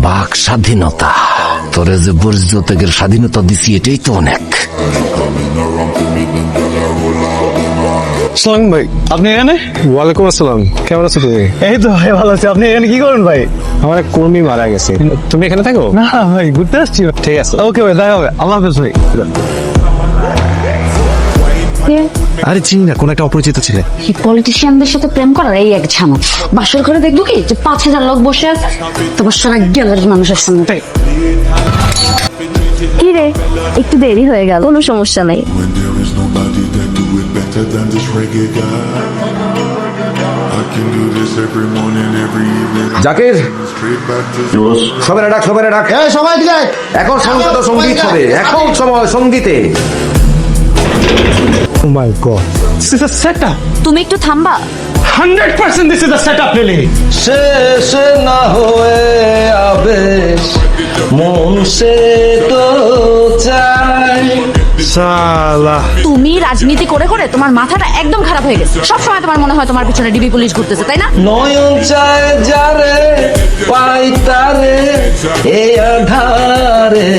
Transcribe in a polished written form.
বাক স্বাধীনতা, তোরে যে বর্জ্যত্যাগের স্বাধীনতা দিছি এটাই তো অনেক। সালাম ভাই, আপনি এখানে? ওয়ালাইকুম আসসালাম, কেমন আছো তুমি? এই তো ভাই ভালো আছি। আপনি এখানে কি করেন ভাই? আমার এক কর্মী মারা গেছে, তুমি এখানে থাকো? না ভাই, ঘুরতে আসছি। ঠিক আছে। ওকে ভাই, দেখা হবে। আল্লাহ হাফেজ ভাই। আরে চিনি না, কোন একটা অপরিচিত ছেলে। এই পলিটিশিয়ানদের সাথে প্রেম করার এই এক ঝামেলা। বাসর ঘরে দেখবো কি যে 5,000 লোক বসে আছে, তোমার সারা গ্যালারির মানুষের সামনে। কি রে, একটু দেরি হয়ে গেল, কোনো সমস্যা নাই। When there is nobody that do it better than this reggae guy. I can do this every morning, every evening. Zakir, Straight back to সবাই ডাক, সবাই ডাক। সবাই দিলে এখন সংগীত সঙ্গীত হবে, এখন সময় সঙ্গীতে। ও মাই god, This is a setup. তুমি একটু থামবা। 100% this is a setup, really. শেষ না হয়ে আবেশ মন সে তো চাই। সালা তুমি রাজনীতি করে করে তোমার মাথাটা একদম খারাপ হয়ে গেছে। সবসময় তোমার মনে হয় তোমার পিছনে ডিবি পুলিশ ঘুরতেছে, তাই না? নয়ন চায় যারে পাই তারে এ আধারে।